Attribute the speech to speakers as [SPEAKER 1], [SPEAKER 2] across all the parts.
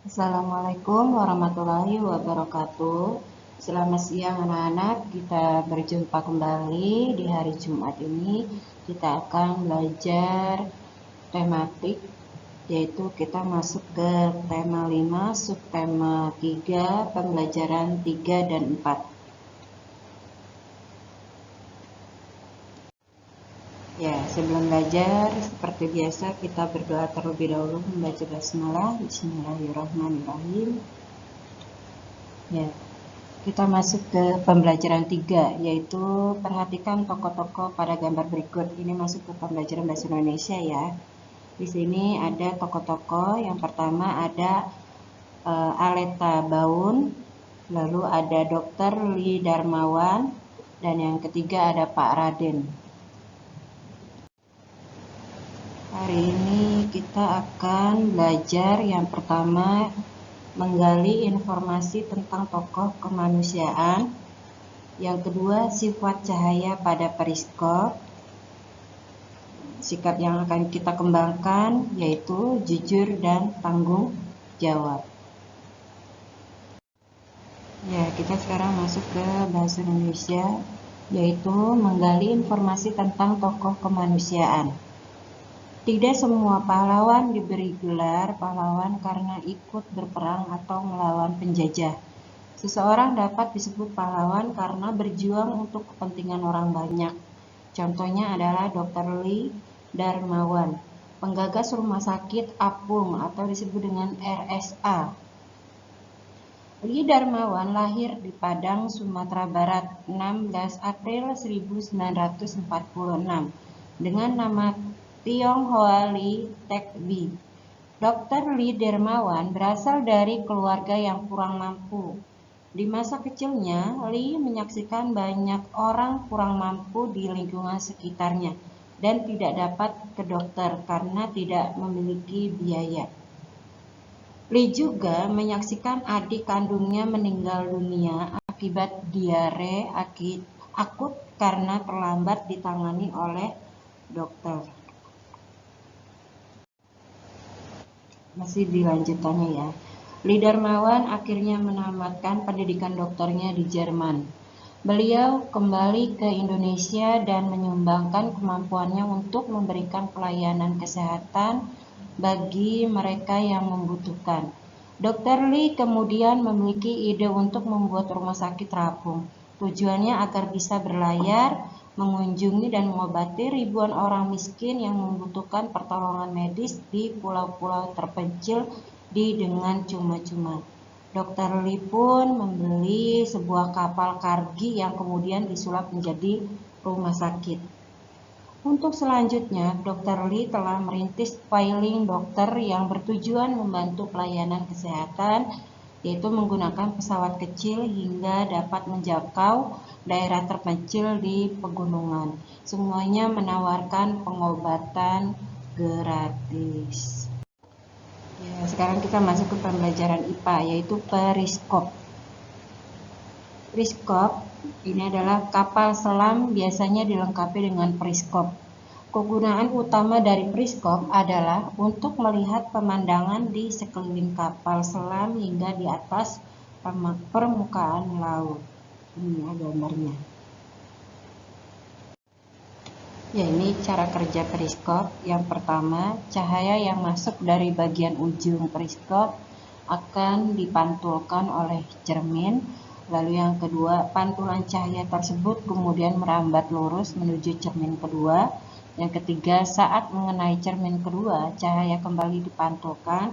[SPEAKER 1] Assalamualaikum warahmatullahi wabarakatuh. Selamat siang anak-anak, kita berjumpa kembali di hari Jumat ini. Kita akan belajar tematik, yaitu kita masuk ke tema 5, subtema 3, pembelajaran 3 dan 4. Ya, sebelum belajar, seperti biasa kita berdoa terlebih dahulu, membaca basmalah. Bismillahirrahmanirrahim. Ya, kita masuk ke pembelajaran 3, yaitu perhatikan tokoh-tokoh pada gambar berikut. Ini masuk ke pembelajaran bahasa Indonesia ya. Di sini ada tokoh-tokoh. Yang pertama ada Aleta Baun, lalu ada Dr. Lee Darmawan, dan yang ketiga ada Pak Raden. Hari ini kita akan belajar yang pertama menggali informasi tentang tokoh kemanusiaan. Yang kedua, sifat cahaya pada periskop. Sikap yang akan kita kembangkan yaitu jujur dan tanggung jawab. Ya, kita sekarang masuk ke bahasa Indonesia, yaitu menggali informasi tentang tokoh kemanusiaan. Tidak semua pahlawan diberi gelar pahlawan karena ikut berperang atau melawan penjajah. Seseorang dapat disebut pahlawan karena berjuang untuk kepentingan orang banyak. Contohnya adalah Dr. Lee Darmawan, penggagas rumah sakit apung atau disebut dengan RSA. Lee Darmawan lahir di Padang, Sumatera Barat, 16 April 1946 dengan nama Tionghoa Lee Tek Bi. Dr. Lee Darmawan berasal dari keluarga yang kurang mampu. Di masa kecilnya, Lee menyaksikan banyak orang kurang mampu di lingkungan sekitarnya dan tidak dapat ke dokter karena tidak memiliki biaya. Lee juga menyaksikan adik kandungnya meninggal dunia akibat diare akut karena terlambat ditangani oleh dokter. Masih dilanjutannya ya. Lee Darmawan akhirnya menamatkan pendidikan dokternya di Jerman. Beliau kembali ke Indonesia dan menyumbangkan kemampuannya untuk memberikan pelayanan kesehatan bagi mereka yang membutuhkan. Dr. Lee kemudian memiliki ide untuk membuat rumah sakit terapung. Tujuannya agar bisa berlayar, mengunjungi dan mengobati ribuan orang miskin yang membutuhkan pertolongan medis di pulau-pulau terpencil dengan cuma-cuma. Dr. Lee pun membeli sebuah kapal kargi yang kemudian disulap menjadi rumah sakit. Untuk selanjutnya, Dr. Lee telah merintis Flying Doctor yang bertujuan membantu pelayanan kesehatan, yaitu menggunakan pesawat kecil hingga dapat menjangkau daerah terpencil di pegunungan. Semuanya menawarkan pengobatan gratis. Ya, sekarang kita masuk ke pembelajaran IPA, yaitu periskop. Periskop ini adalah kapal selam, biasanya dilengkapi dengan periskop. Kegunaan utama dari periskop adalah untuk melihat pemandangan di sekeliling kapal selam hingga di atas permukaan laut. Ini gambarnya. Ya, ini cara kerja periskop. Yang pertama, cahaya yang masuk dari bagian ujung periskop akan dipantulkan oleh cermin. Lalu yang kedua, pantulan cahaya tersebut kemudian merambat lurus menuju cermin kedua. Yang ketiga, saat mengenai cermin kedua, cahaya kembali dipantulkan.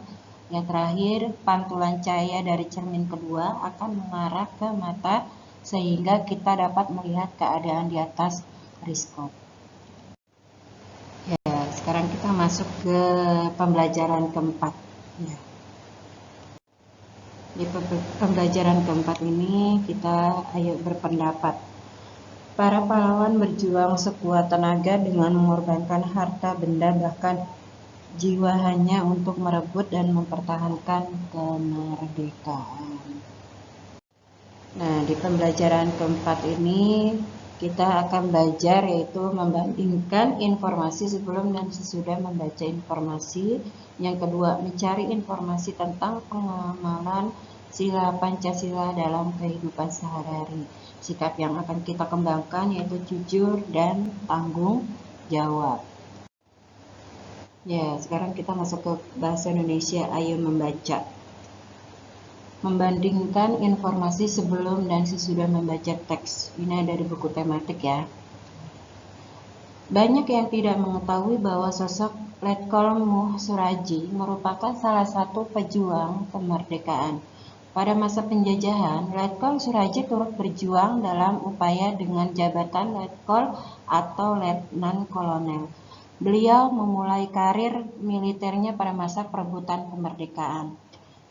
[SPEAKER 1] Yang terakhir, pantulan cahaya dari cermin kedua akan mengarah ke mata sehingga kita dapat melihat keadaan di atas periskop. Ya, sekarang kita masuk ke pembelajaran keempat. Ya. Di pembelajaran keempat ini kita ayo berpendapat. Para pahlawan berjuang sekuat tenaga dengan mengorbankan harta benda bahkan jiwa hanya untuk merebut dan mempertahankan kemerdekaan. Nah, di pembelajaran keempat ini kita akan belajar yaitu membandingkan informasi sebelum dan sesudah membaca informasi. Yang kedua, mencari informasi tentang pengamalan sila Pancasila dalam kehidupan sehari-hari. Sikap yang akan kita kembangkan yaitu jujur dan tanggung jawab. Ya, sekarang kita masuk ke bahasa Indonesia. Ayo membaca. Membandingkan informasi sebelum dan sesudah membaca teks. Ini dari buku tematik ya. Banyak yang tidak mengetahui bahwa sosok Letkol Muh Suraji merupakan salah satu pejuang kemerdekaan. Pada masa penjajahan, Letkol Suraji turut berjuang dalam upaya dengan jabatan Letkol atau Letnan Kolonel. Beliau memulai karir militernya pada masa perebutan kemerdekaan.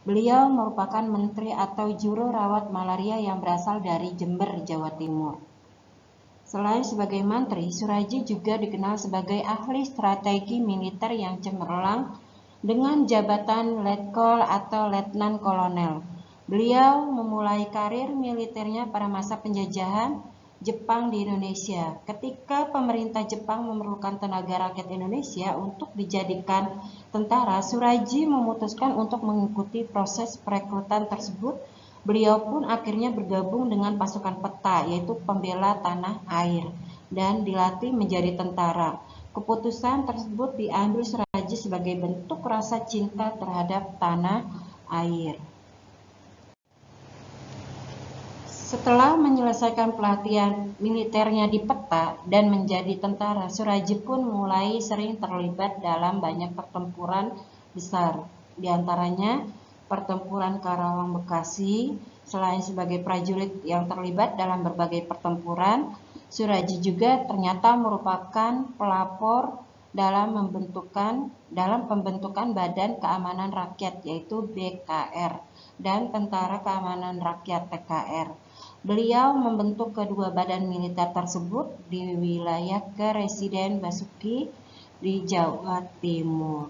[SPEAKER 1] Beliau merupakan menteri atau juru rawat malaria yang berasal dari Jember, Jawa Timur. Selain sebagai menteri, Suraji juga dikenal sebagai ahli strategi militer yang cemerlang dengan jabatan Letkol atau Letnan Kolonel. Beliau memulai karir militernya pada masa penjajahan Jepang di Indonesia. Ketika pemerintah Jepang memerlukan tenaga rakyat Indonesia untuk dijadikan tentara, Suraji memutuskan untuk mengikuti proses perekrutan tersebut. Beliau pun akhirnya bergabung dengan pasukan peta, yaitu pembela tanah air, dan dilatih menjadi tentara. Keputusan tersebut diambil Suraji sebagai bentuk rasa cinta terhadap tanah air. Setelah menyelesaikan pelatihan militernya di peta dan menjadi tentara, Suraji pun mulai sering terlibat dalam banyak pertempuran besar. Di antaranya pertempuran Karawang Bekasi. Selain sebagai prajurit yang terlibat dalam berbagai pertempuran, Suraji juga ternyata merupakan pelapor dalam pembentukan Badan Keamanan Rakyat yaitu BKR dan Tentara Keamanan Rakyat TKR. Beliau membentuk kedua badan militer tersebut di wilayah Keresiden Basuki di Jawa Timur.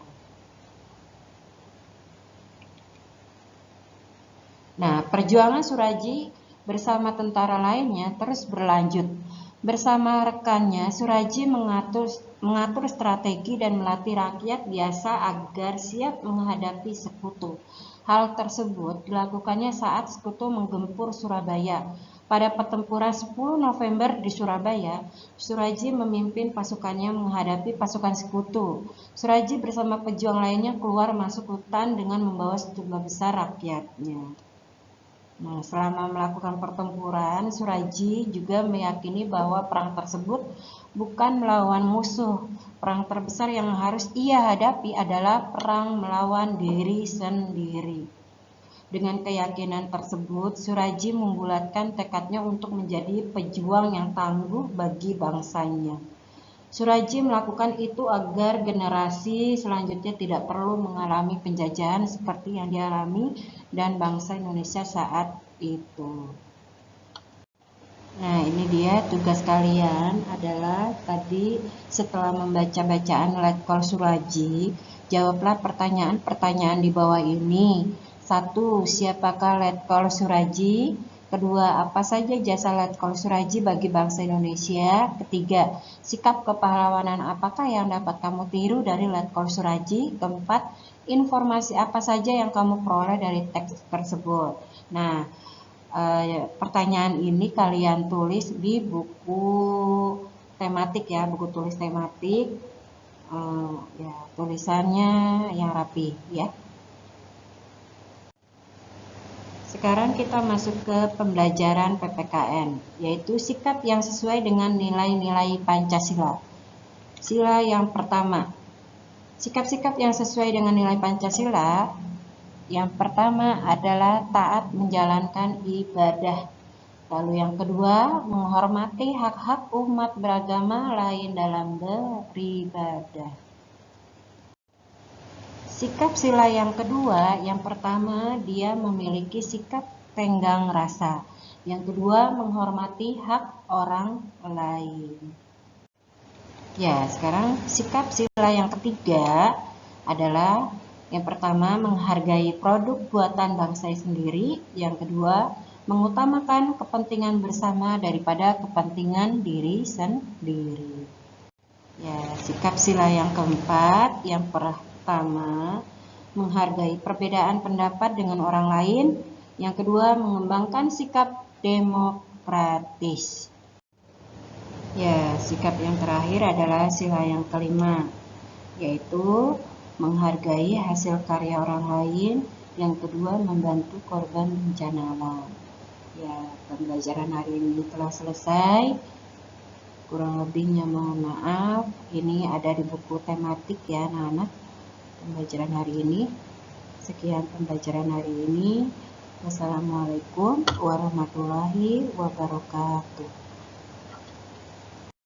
[SPEAKER 1] Nah, perjuangan Suraji bersama tentara lainnya terus berlanjut. Bersama rekannya, Suraji mengatur strategi dan melatih rakyat biasa agar siap menghadapi sekutu. Hal tersebut dilakukannya saat sekutu menggempur Surabaya. Pada pertempuran 10 November di Surabaya, Suraji memimpin pasukannya menghadapi pasukan sekutu. Suraji bersama pejuang lainnya keluar masuk hutan dengan membawa sejumlah besar rakyatnya. Nah, selama melakukan pertempuran, Suraji juga meyakini bahwa perang tersebut bukan melawan musuh. Perang terbesar yang harus ia hadapi adalah perang melawan diri sendiri. Dengan keyakinan tersebut, Suraji membulatkan tekadnya untuk menjadi pejuang yang tangguh bagi bangsanya. Suraji melakukan itu agar generasi selanjutnya tidak perlu mengalami penjajahan seperti yang dialami dan bangsa Indonesia saat itu. Nah, ini dia tugas kalian adalah tadi setelah membaca bacaan Letkol Suraji, jawablah pertanyaan-pertanyaan di bawah ini. 1. Siapakah Letkol Suraji? Kedua, apa saja jasa Letkol Suraji bagi bangsa Indonesia? Ketiga, sikap kepahlawanan apakah yang dapat kamu tiru dari Letkol Suraji? Keempat, informasi apa saja yang kamu peroleh dari teks tersebut? Nah, pertanyaan ini kalian tulis di buku tematik ya, buku tulis tematik. Ya, tulisannya yang rapi ya. Sekarang kita masuk ke pembelajaran PPKN, yaitu sikap yang sesuai dengan nilai-nilai Pancasila. Sila yang pertama, sikap-sikap yang sesuai dengan nilai Pancasila. Yang pertama adalah taat menjalankan ibadah. Lalu yang kedua, menghormati hak-hak umat beragama lain dalam beribadah. Sikap sila yang kedua, yang pertama dia memiliki sikap tenggang rasa. Yang kedua menghormati hak orang lain. Ya, sekarang sikap sila yang ketiga adalah yang pertama menghargai produk buatan bangsa sendiri. Yang kedua mengutamakan kepentingan bersama daripada kepentingan diri sendiri. Ya, sikap sila yang keempat, yang pertama, menghargai perbedaan pendapat dengan orang lain. Yang kedua, mengembangkan sikap demokratis. Ya, sikap yang terakhir adalah sila yang kelima, yaitu menghargai hasil karya orang lain. Yang kedua, membantu korban bencana alam. Ya, pembelajaran hari ini telah selesai. Kurang lebihnya mohon maaf. Ini ada di buku tematik ya anak-anak, pembelajaran hari ini. Sekian pembelajaran hari ini. Wassalamualaikum warahmatullahi wabarakatuh.